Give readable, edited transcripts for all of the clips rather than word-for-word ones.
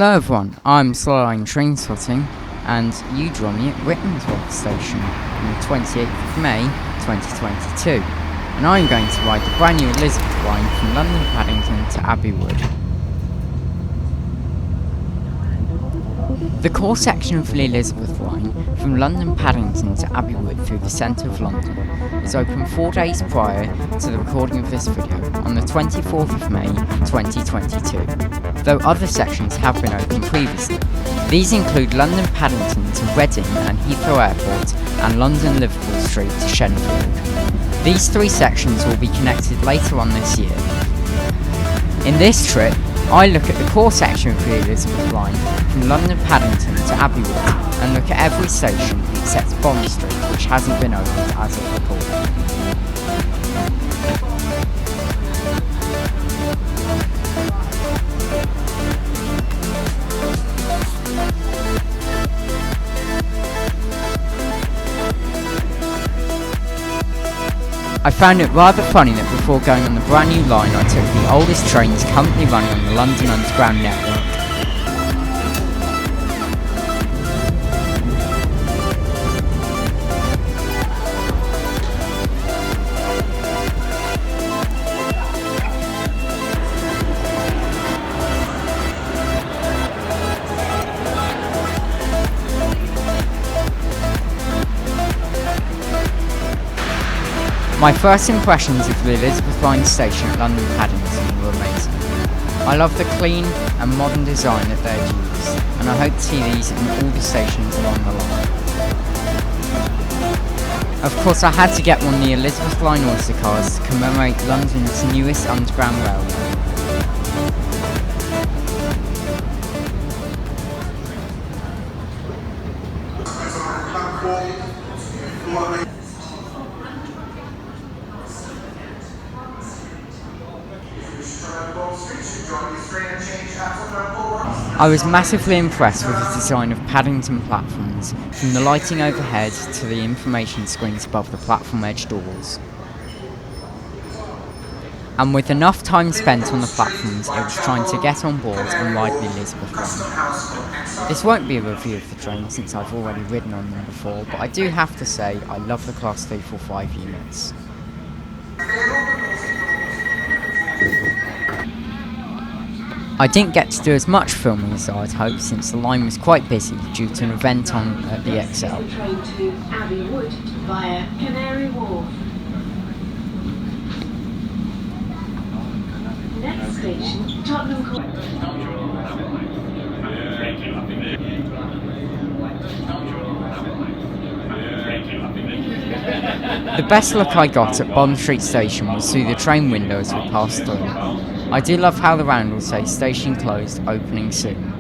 Hello everyone, I'm Slowline Train Spotting, and you join me at Rickmansworth Station on the 28th of May 2022, and I'm going to ride the brand new Elizabeth line from London Paddington to Abbey Wood. The core section of the Elizabeth line from London Paddington to Abbey Wood through the centre of London is open 4 days prior to the recording of this video on the 24th of May 2022, though other sections have been open previously. These include London Paddington to Reading and Heathrow Airport and London Liverpool Street to Shenfield. These 3 sections will be connected later on this year. In this trip, I look at the core section of the Elizabeth line from London Paddington to Abbey Wood and look at every station except Bond Street, which hasn't been opened as of recording. I found it rather funny that before going on the brand new line I took the oldest trains currently running on the London Underground network. My first impressions of the Elizabeth line station at London Paddington were amazing. I love the clean and modern design that they've used, and I hope to see these in all the stations along the line. Of course, I had to get one of the Elizabeth line Oyster cars to commemorate London's newest underground railway. I was massively impressed with the design of Paddington platforms, from the lighting overhead to the information screens above the platform edge doors. And with enough time spent on the platforms, it was trying to get on board and ride the Elizabeth line. This won't be a review of the train since I've already ridden on them before, but I do have to say I love the Class 345 units. I didn't get to do as much filming as I'd hoped since the line was quite busy due to an event on at the XL. Train to Abbey Wood via Canary Wharf. Next station, Tottenham Court. The best look I got at Bond Street Station was through the train window as we passed through. I do love how the round will say station closed, opening soon.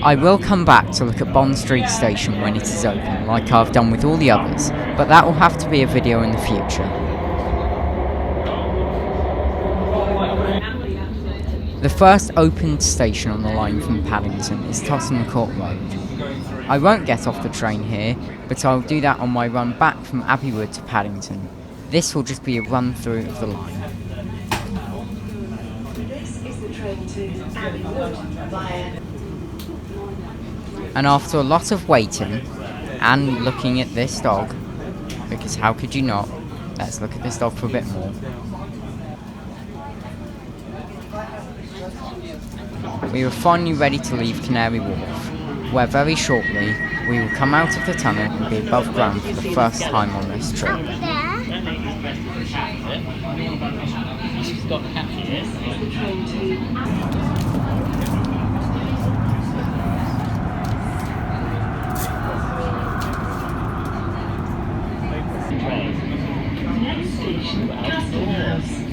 I will come back to look at Bond Street Station when it is open, like I've done with all the others, but that will have to be a video in the future. The first opened station on the line from Paddington is Tottenham Court Road. I won't get off the train here, but I'll do that on my run back from Abbey Wood to Paddington. This will just be a run through of the line. This is the train to Abbey Wood via. And after a lot of waiting and looking at this dog, because how could you not, let's look at this dog for a bit more. We were finally ready to leave Canary Wharf, where very shortly we will come out of the tunnel and be above ground for the first time on this trip. Next station, Custom House.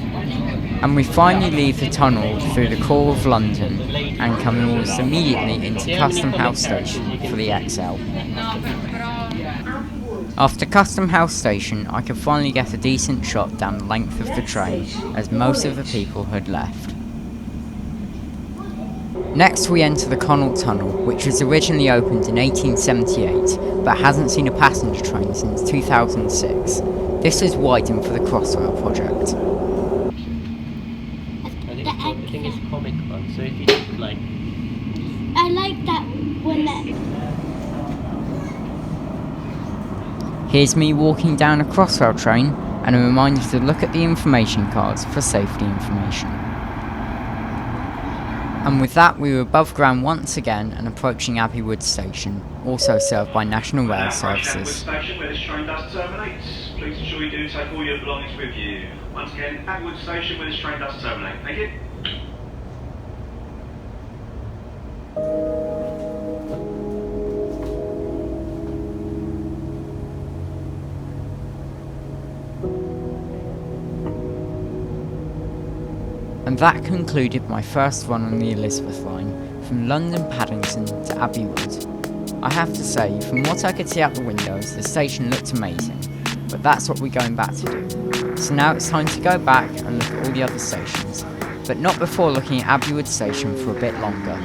And we finally leave the tunnel through the core of London and come almost immediately into Custom House Station for the XL. After Custom House Station, I could finally get a decent shot down the length of the train, as most of the people had left. Next we enter the Connaught Tunnel, which was originally opened in 1878, but hasn't seen a passenger train since 2006. This is widened for the Crossrail project. one. I think it's a comic one. So if you did like, I like that one that. Here's me walking down a Crossrail train, and a reminder to look at the information cards for safety information. And with that, we were above ground once again and approaching Abbey Wood Station, also served by National Rail Services. Station where this train does terminate. Please ensure you do take all your belongings with you. Once again, Abbey Wood Station where this train does terminate. Thank you. And that concluded my first run on the Elizabeth line, from London Paddington to Abbey Wood. I have to say, from what I could see out the windows, the station looked amazing, but that's what we're going back to do. So now it's time to go back and look at all the other stations, but not before looking at Abbey Wood Station for a bit longer.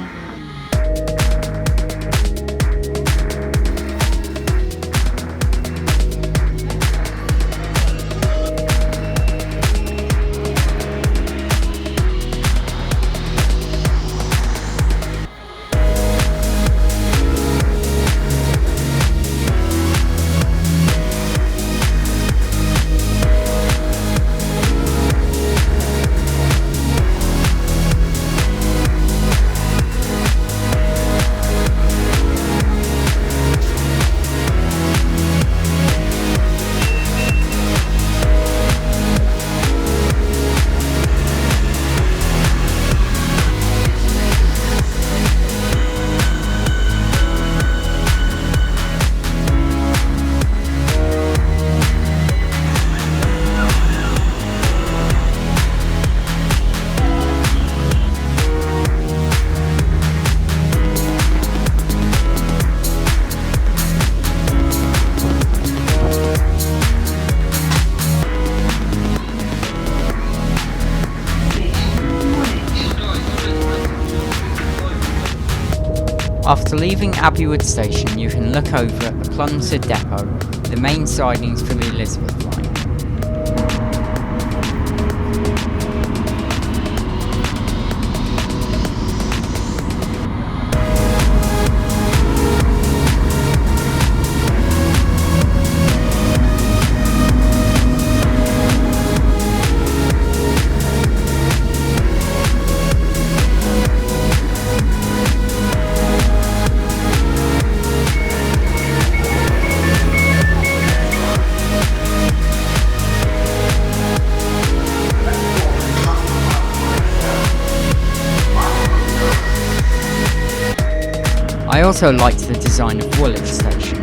After leaving Abbey Wood Station, you can look over at the Plumstead Depot, the main sidings for the Elizabeth line. I also liked the design of Woolwich Station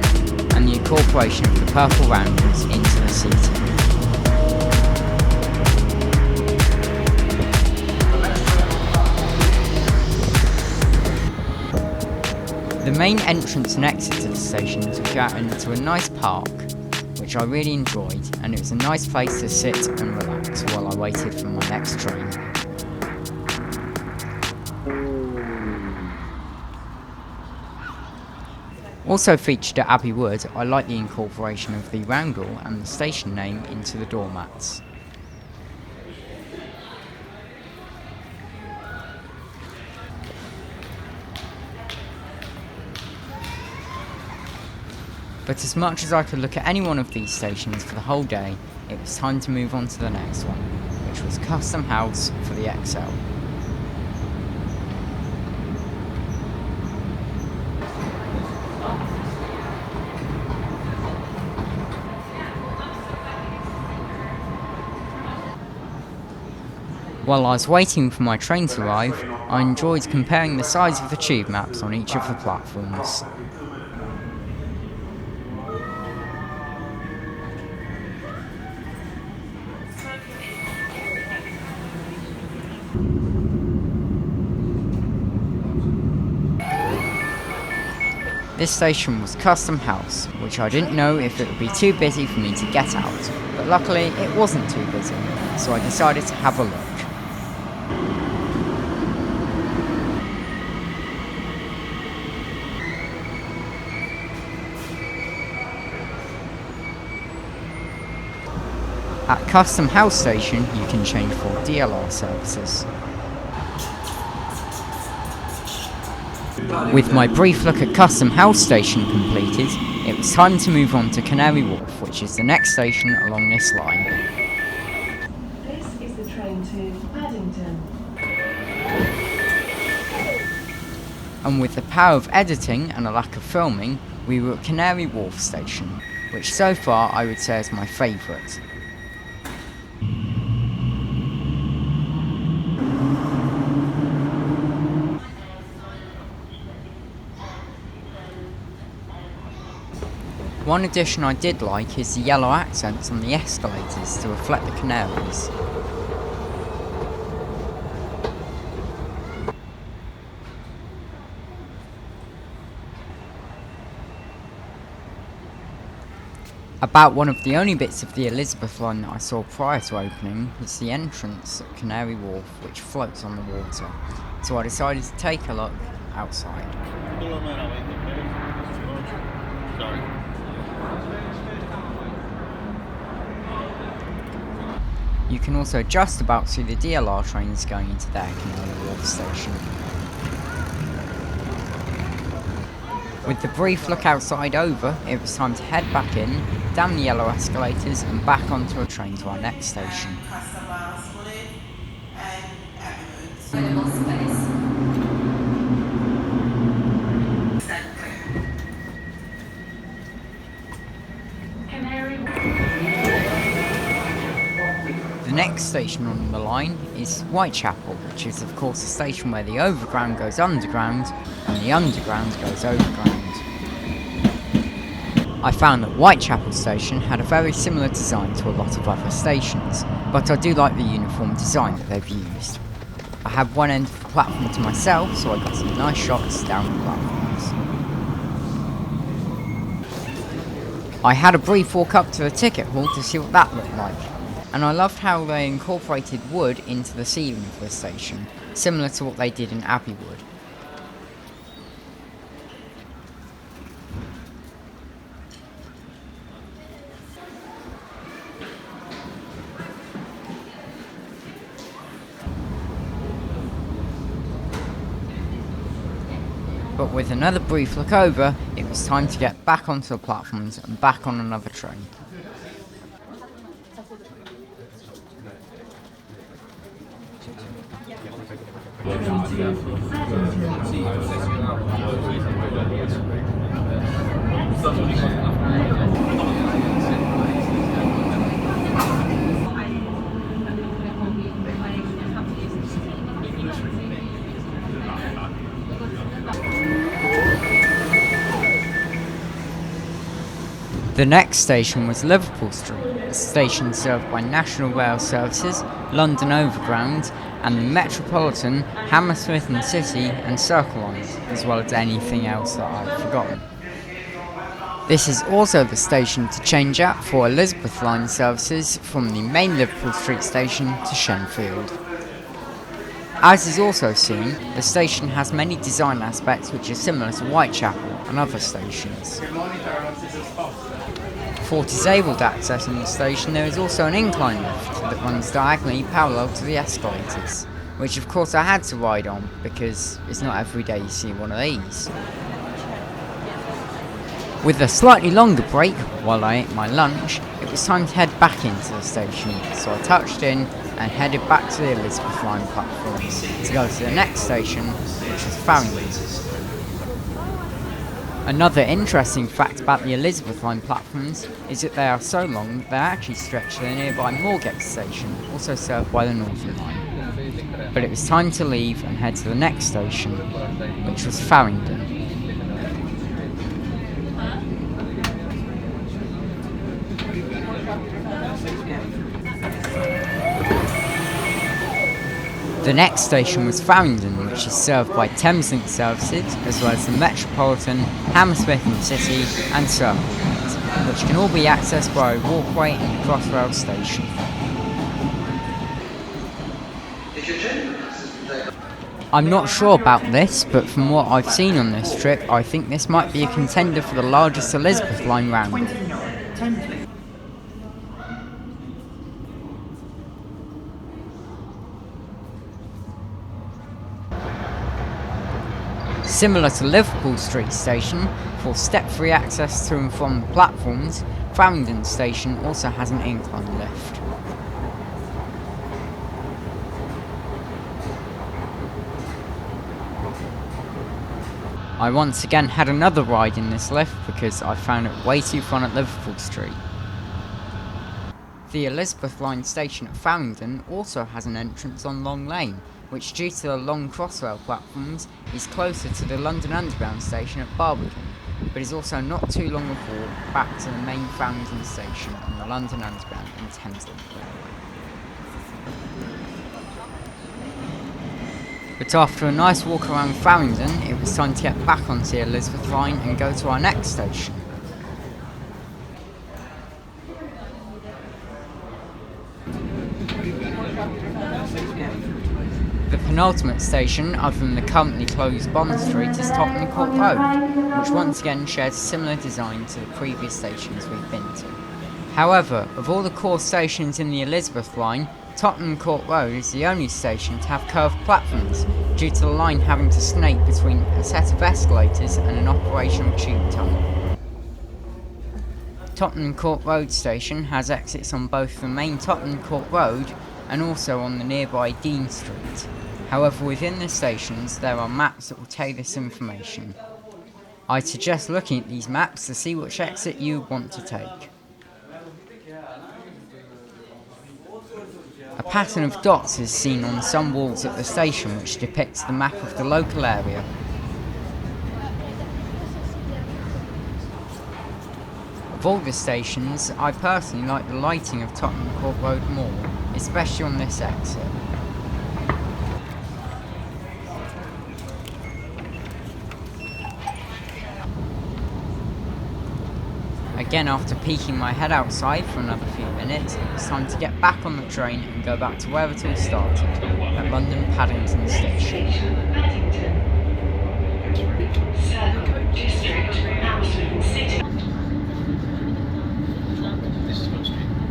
and the incorporation of the purple roundels into the seating. The main entrance and exit to the station took you out into a nice park, which I really enjoyed, and it was a nice place to sit and relax while I waited for my next train. Also featured at Abbey Wood, I like the incorporation of the roundel and the station name into the doormats. But as much as I could look at any one of these stations for the whole day, it was time to move on to the next one, which was Custom House for the XL. While I was waiting for my train to arrive, I enjoyed comparing the size of the tube maps on each of the platforms. This station was Custom House, which I didn't know if it would be too busy for me to get out, but luckily it wasn't too busy, so I decided to have a look. At Custom House Station, you can change for DLR services. With my brief look at Custom House Station completed, it was time to move on to Canary Wharf, which is the next station along this line. This is the train to Paddington. And with the power of editing and a lack of filming, we were at Canary Wharf Station, which so far I would say is my favourite. One addition I did like is the yellow accents on the escalators to reflect the canaries. About one of the only bits of the Elizabeth line that I saw prior to opening was the entrance at Canary Wharf, which floats on the water, so I decided to take a look outside. Sorry. You can also just about see the DLR trains going into their Canary Wharf station. With the brief look outside over, it was time to head back in, down the yellow escalators and back onto a train to our next station. The next station on the line is Whitechapel, which is of course a station where the overground goes underground and the underground goes overground. I found that Whitechapel station had a very similar design to a lot of other stations, but I do like the uniform design that they've used. I had one end of the platform to myself, so I got some nice shots down the platforms. I had a brief walk up to the ticket hall to see what that looked like, and I loved how they incorporated wood into the ceiling of the station, similar to what they did in Abbeywood. But with another brief look over, it was time to get back onto the platforms and back on another train. The next station was Liverpool Street, a station served by National Rail Services, London Overground, and the Metropolitan, Hammersmith and City and Circle lines, as well as anything else that I've forgotten. This is also the station to change at for Elizabeth line services from the main Liverpool Street station to Shenfield. As is also seen, the station has many design aspects which are similar to Whitechapel and other stations. For disabled access on the station, there is also an incline lift that runs diagonally parallel to the escalators, which of course I had to ride on because it's not every day you see one of these. With a slightly longer break while I ate my lunch, it was time to head back into the station, so I touched in and headed back to the Elizabeth line platforms to go to the next station, which was Farringdon. Another interesting fact about the Elizabeth line platforms is that they are so long that they actually stretch to the nearby Moorgate station, also served by the Northern line. But it was time to leave and head to the next station, which was Farringdon. The next station was Farringdon, which is served by Thameslink services, as well as the Metropolitan, Hammersmith and City and Circle lines, which can all be accessed by a walkway in the Crossrail station. I'm not sure about this, but from what I've seen on this trip, I think this might be a contender for the largest Elizabeth line round. Similar to Liverpool Street Station, for step-free access to and from the platforms, Farringdon Station also has an incline lift. I once again had another ride in this lift because I found it way too fun at Liverpool Street. The Elizabeth Line station at Farringdon also has an entrance on Long Lane, which due to the long Crossrail platforms is closer to the London Underground station at Barbican, but is also not too long a walk back to the main Farringdon station on the London Underground in Thameslink. But after a nice walk around Farringdon, it was time to get back onto the Elizabeth Line and go to our next station. The penultimate station, other than the currently closed Bond Street, is Tottenham Court Road, which once again shares a similar design to the previous stations we've been to. However, of all the core stations in the Elizabeth Line, Tottenham Court Road is the only station to have curved platforms, due to the line having to snake between a set of escalators and an operational tube tunnel. Tottenham Court Road station has exits on both the main Tottenham Court Road and also on the nearby Dean Street. However, within the stations there are maps that will tell you this information. I'd suggest looking at these maps to see which exit you want to take. A pattern of dots is seen on some walls at the station which depicts the map of the local area. Of all the stations, I personally like the lighting of Tottenham Court Road more, especially on this exit. Again, after peeking my head outside for another few minutes, it's time to get back on the train and go back to where it all started, at London Paddington Station.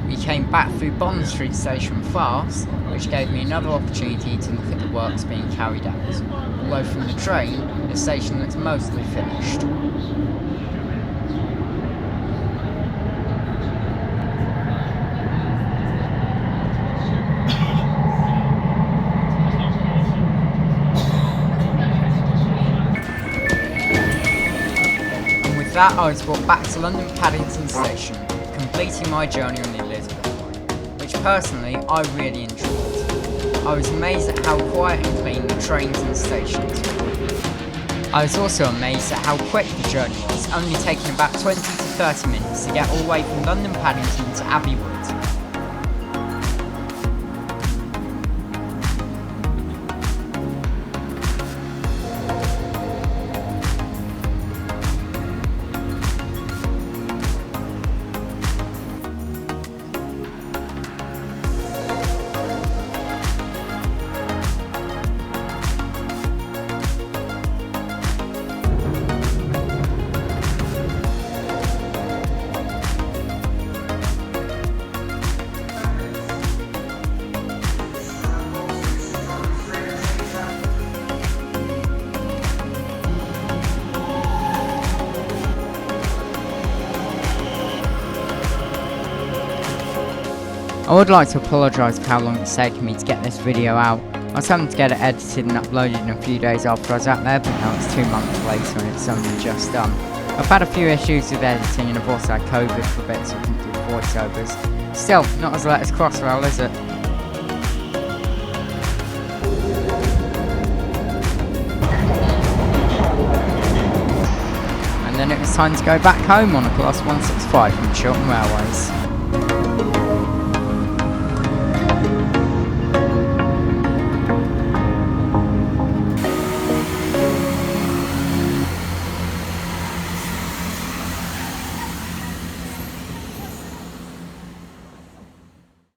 We came back through Bond Street Station fast, which gave me another opportunity to look at the works being carried out, although from the train, the station looks mostly finished. With that, I was brought back to London Paddington Station, completing my journey on the Elizabeth Line, which personally I really enjoyed. I was amazed at how quiet and clean the trains and stations were. I was also amazed at how quick the journey was, only taking about 20 to 30 minutes to get all the way from London Paddington to Abbey Wood. I would like to apologise for how long it's taken me to get this video out. I was having to get it edited and uploaded in a few days after I was out there, but now it's 2 months later and it's only just done. I've had a few issues with editing and I've also had COVID for a bit, so I couldn't do voiceovers. Still, not as late as Crossrail, is it? And then it was time to go back home on a Class 165 from Chiltern Railways.